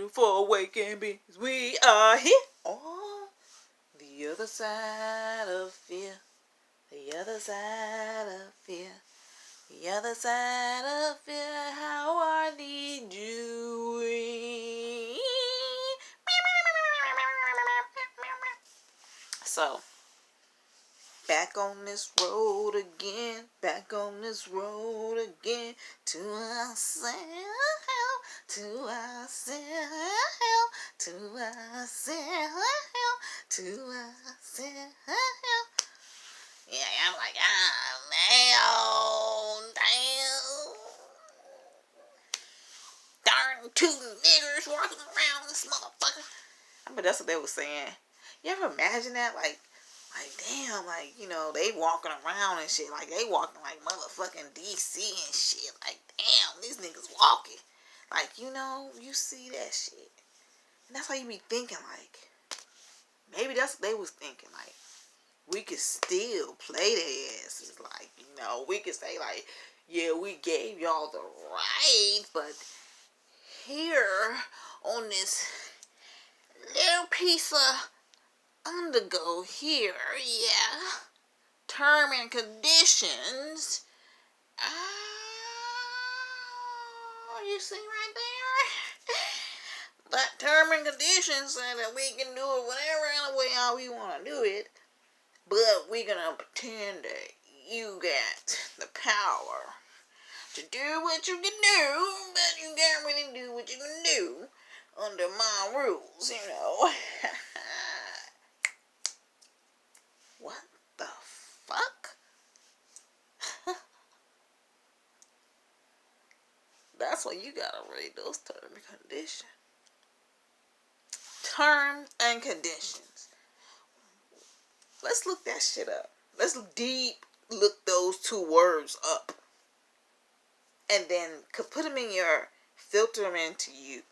for waking beings. We are here on the other side of fear. The other side of fear. The other side of fear. How are they doing? So, back on this road again. Back on this road again. To ourselves. To ourselves. To ourselves. To ourselves. Yeah, I'm like, damn. Darn two niggers walking around this motherfucker. I mean, that's what they were saying. You ever imagine that? Like, damn, like, you know, they walking around and shit. Like, they walking like motherfucking DC and shit. Like, damn, these niggas walking. Like, you know, you see that shit. And that's how you be thinking, like, maybe that's what they was thinking, like, we could still play their asses. Like, you know, we could say, like, yeah, we gave y'all the right, but here on this little piece of undergo here, yeah, term and conditions, you see right there? But term and conditions say that we can do it whatever kind of way how we want to do it. But we're going to pretend that you got the power to do what you can do, but you can't really do what you can do under my rules, you know. What the fuck? That's why you gotta read those terms and conditions. Terms and conditions. Let's look that shit up. Let's look those two words up. And then could put them in filter them into you.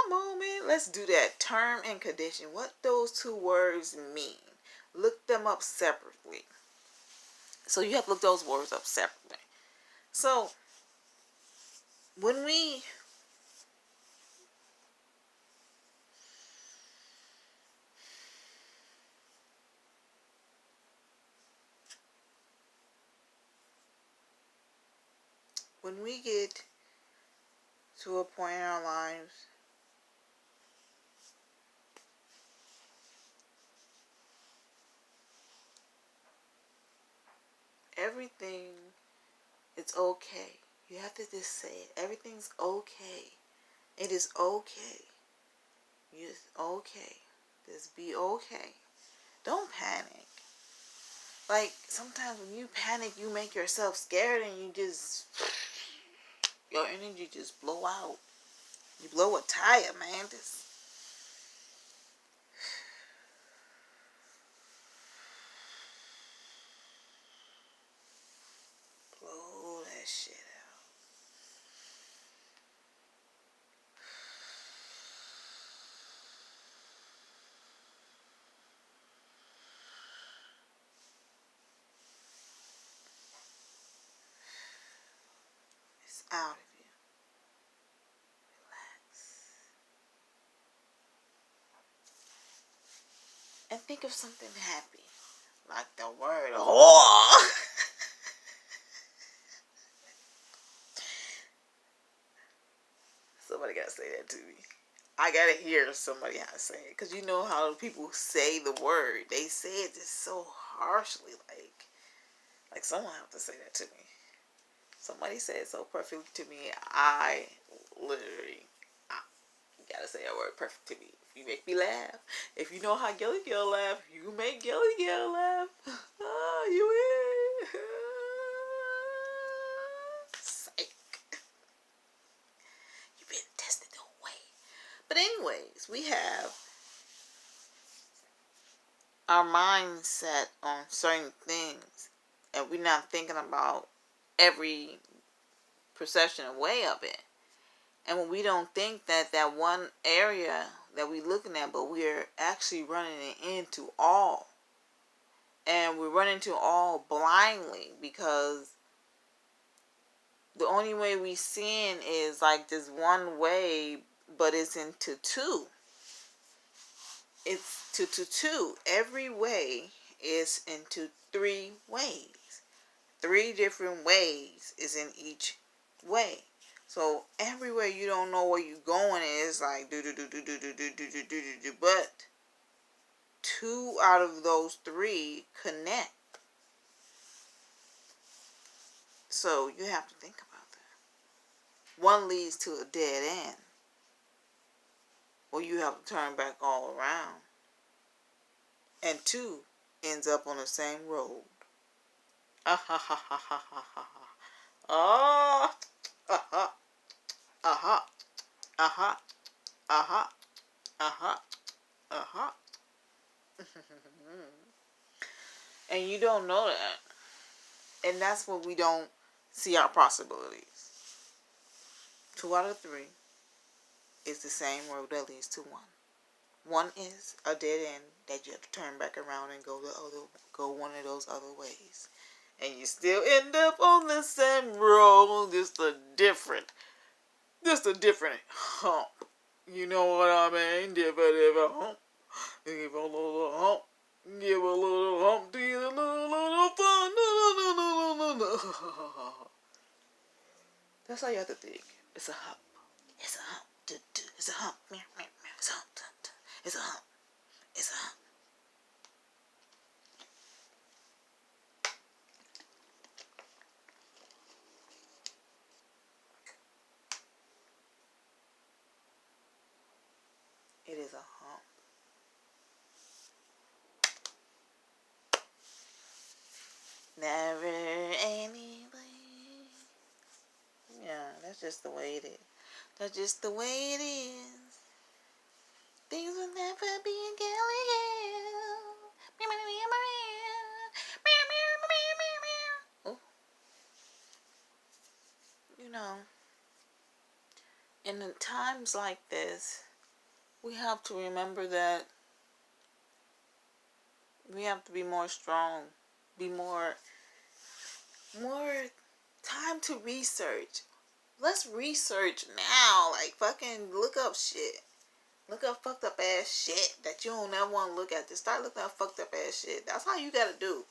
Moment. Let's do that. Term and condition. What those two words mean. Look them up separately. So you have to look those words up separately. So when we get to a point in our lives everything is okay. You have to just say it. Everything's okay. It is okay. It's okay. Just be okay. Don't panic. Like, sometimes when you panic, you make yourself scared and your energy just blow out. You blow a tire, man. Blow that shit out. It's out of you. Relax. And think of something happy. Like the word whore. Somebody gotta say that to me. I gotta hear somebody how to say it. Because you know how people say the word. They say it just so harshly. Like someone have to say that to me. Somebody said it so perfectly to me. I literally gotta say that word perfect to me. If you make me laugh. If you know how Gilly Girl laugh, you make Gilly Girl laugh. You in. Psych. You've been tested away. But anyways, we have our mindset on certain things. And we're not thinking about every perception and way of it. And when we don't think that one area that we're looking at, but we're actually running it into all. And we run into all blindly because the only way we seeing is like this one way but it's into two. It's to two. Every way is into three ways. Three different ways is in each way. So everywhere you don't know where you're going is like do. But two out of those three connect. So you have to think about that. One leads to a dead end. Or you have to turn back all around. And two ends up on the same road. Ah ha ha ha ha ha ha ha. Ah, aha, aha, aha, aha, aha, aha. And you don't know that. And that's what we don't see our possibilities. 2 out of 3 is the same road that leads to one. One is a dead end that you have to turn back around and go one of those other ways. And you still end up on the same road, just a different hump. You know what I mean? Different hump. Give a little hump. Give a little hump to get a little fun. That's how you have to think. It's a hump. It's a hump. It's a hump. It's a hump. It's a hump. It's a hump. It is a hump. Never anyway. Yeah, that's just the way it is. That's just the way it is. Things will never be again. Oh, you know, in times like this, we have to remember that we have to be more strong, be more time to research. Let's research now. Like, fucking look up shit. Look up fucked up ass shit that you don't ever want to look at. Just start looking up fucked up ass shit. That's how you gotta do.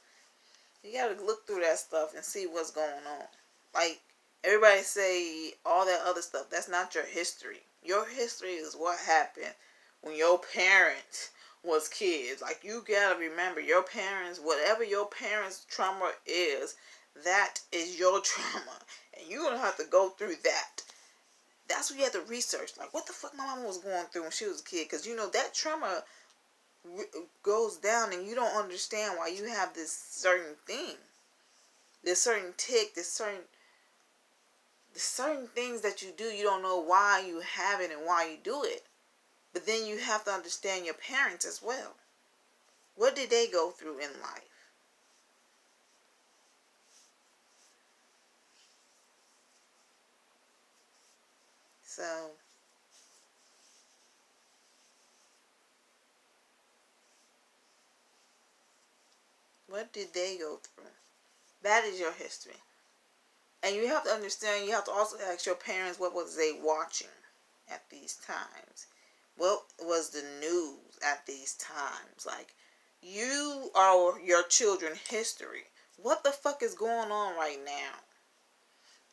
You gotta look through that stuff and see what's going on. Like, everybody say all that other stuff. That's not your history. Your history is what happened when your parents was kids. Like, you gotta remember, your parents, whatever your parents' trauma is, that is your trauma. And you're gonna have to go through that. That's what you have to research. Like, what the fuck my mama was going through when she was a kid. Because, you know, that trauma goes down and you don't understand why you have this certain thing. This certain tick, this certain things that you do, you don't know why you have it and why you do it. But then you have to understand your parents as well. What did they go through in life? So, what did they go through? That is your history. And you have to understand, you have to also ask your parents, what was they watching at these times? What was the news at these times? Like, you are your children's history. What the fuck is going on right now?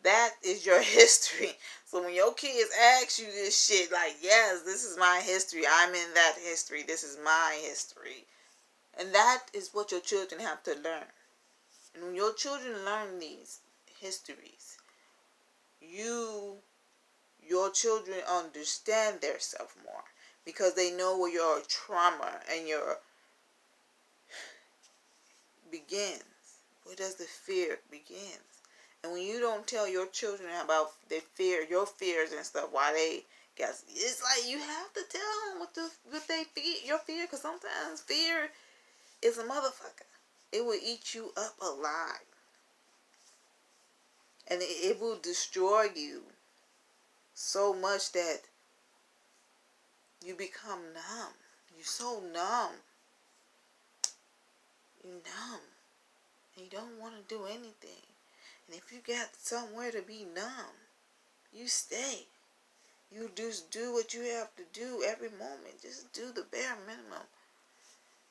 That is your history. So when your kids ask you this shit, like, yes, this is my history. I'm in that history. This is my history. And that is what your children have to learn. And when your children learn these histories, your children understand themselves more. Because they know where your trauma and your begins. Where does the fear begins? And when you don't tell your children about their fear, your fears and stuff, why they guess it's like you have to tell them what they fear, your fear, because sometimes fear is a motherfucker. It will eat you up alive, and it will destroy you so much that you become numb. You're so numb. You're numb, and you don't want to do anything. And if you got somewhere to be numb, you stay. You just do what you have to do every moment. Just do the bare minimum.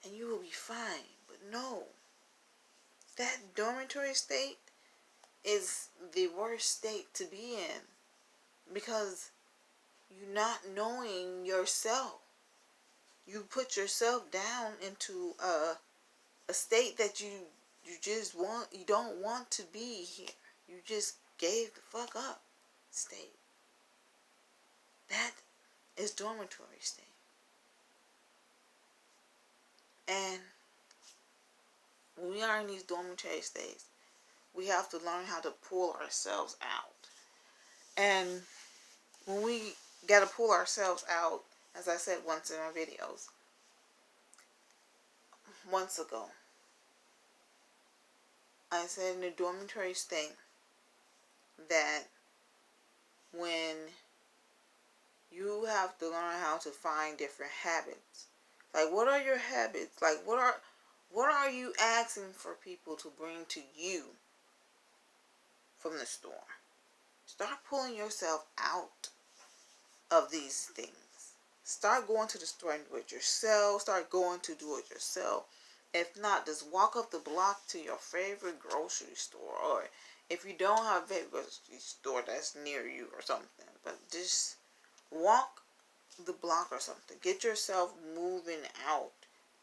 And you will be fine. But no. That dormitory state is the worst state to be in. Because you're not knowing yourself. You put yourself down into a state that you don't want to be here. You just gave the fuck up state. That is dormitory state. And when we are in these dormitory states, we have to learn how to pull ourselves out. And when we got to pull ourselves out, as I said once in my videos, months ago, I said in the dormitory state that when you have to learn how to find different habits. Like, what are your habits? Like, what are you asking for people to bring to you from the store? Start pulling yourself out of these things. Start going to the store and do it yourself. Start going to do it yourself. If not, just walk up the block to your favorite grocery store. Or if you don't have a favorite grocery store that's near you or something. But just walk the block or something. Get yourself moving out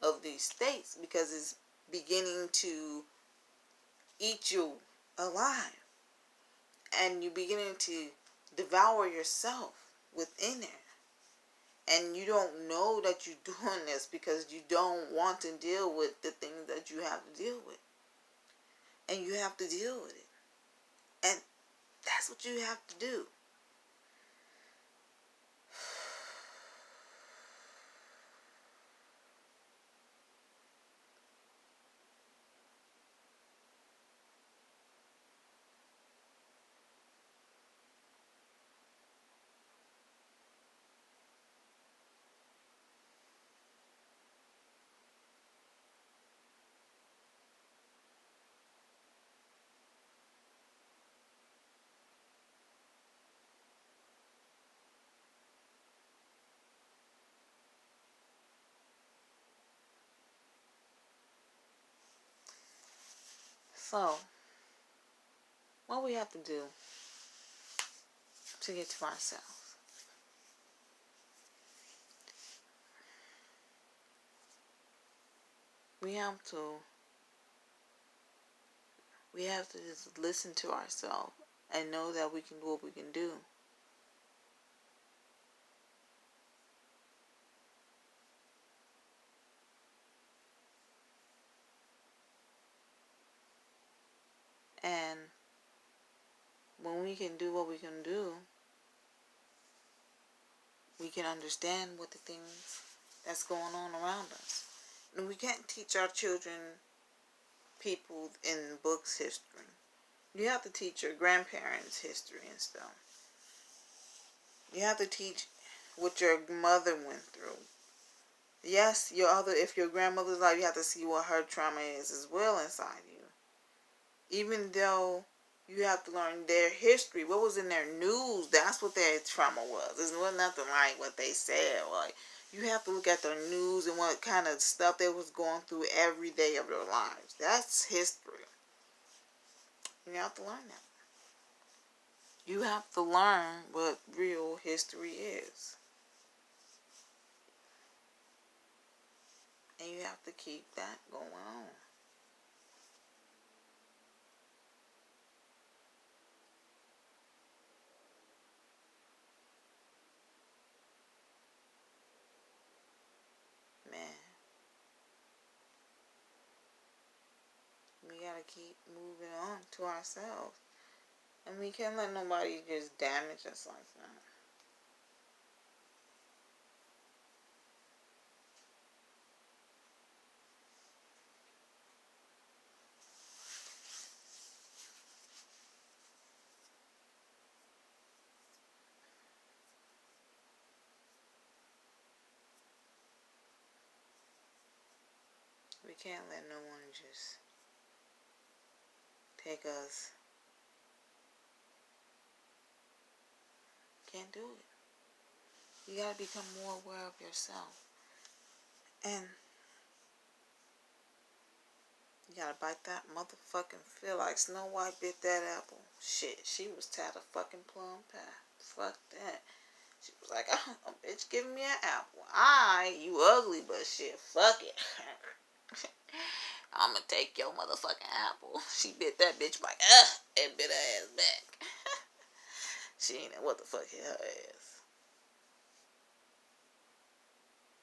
of these states, because it's beginning to eat you alive. And you're beginning to devour yourself within it. And you don't know that you're doing this because you don't want to deal with the things that you have to deal with. And you have to deal with it. And that's what you have to do. So, what we have to do to get to ourselves. We have to just listen to ourselves and know that we can do what we can do. And when we can do what we can do, we can understand what the things that's going on around us. And we can't teach our children, people in books, history. You have to teach your grandparents history and stuff. You have to teach what your mother went through. Yes, if your grandmother's alive, you have to see what her trauma is as well inside you. Even though you have to learn their history, what was in their news, that's what their trauma was. It wasn't nothing like what they said. Like, you have to look at their news and what kind of stuff they was going through every day of their lives. That's history. You have to learn that. You have to learn what real history is. And you have to keep that going on. Man. We gotta keep moving on to ourselves. And we can't let nobody just damage us like that. We can't let no one just take us. Can't do it. You gotta become more aware of yourself. And you gotta bite that motherfucking feel like Snow White bit that apple. Shit, she was tired of fucking plum pie. Fuck that. She was like, oh, bitch, giving me an apple. Alright, you ugly, but shit, fuck it. I'm gonna take your motherfucking apple. She bit that bitch like, and bit her ass back. She ain't know what the fuck hit her ass.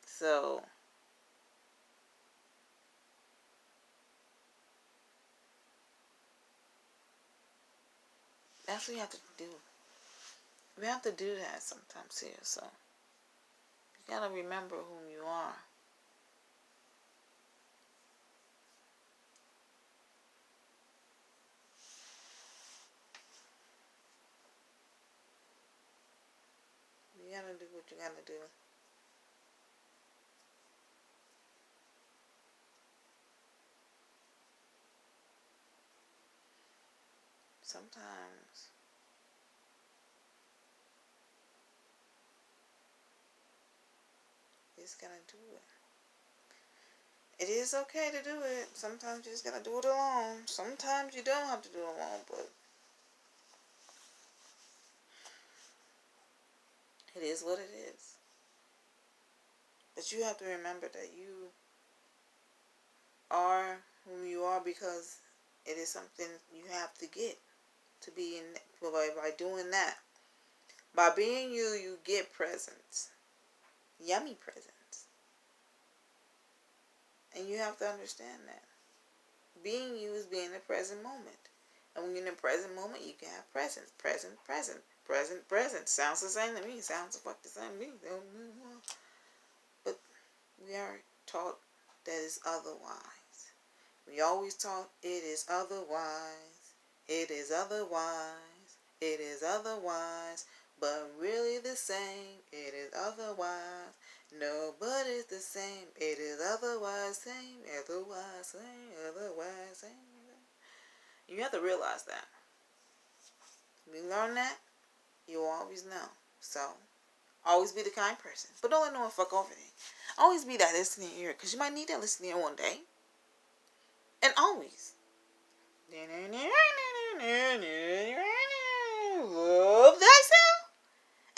So, that's what you have to do. We have to do that sometimes here, so you gotta remember whom you are. You gotta do what you gotta do. Sometimes you just gotta do it. It is okay to do it. Sometimes you just gotta do it alone. Sometimes you don't have to do it alone, but it is what it is. But you have to remember that you are whom you are because it is something you have to get to be in. By doing that, by being you, you get presents, yummy presents, and you have to understand that being you is being in the present moment. And when you're in the present moment, you can have present. Sounds the same to me. Sounds the fuck the same to me. But we are taught that it's otherwise. We always taught it is otherwise. It is otherwise. It is otherwise. But really the same. It is otherwise. Nobody's the same. It is otherwise same. Otherwise same. Otherwise same. You have to realize that. When you learn that, you'll always know. So, always be the kind person. But don't let no one fuck over you. Always be that listening ear. Because you might need that listening ear one day. And always. Love thyself.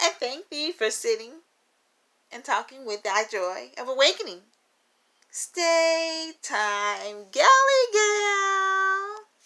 And thank thee for sitting and talking with thy joy of awakening. Stay time, galley.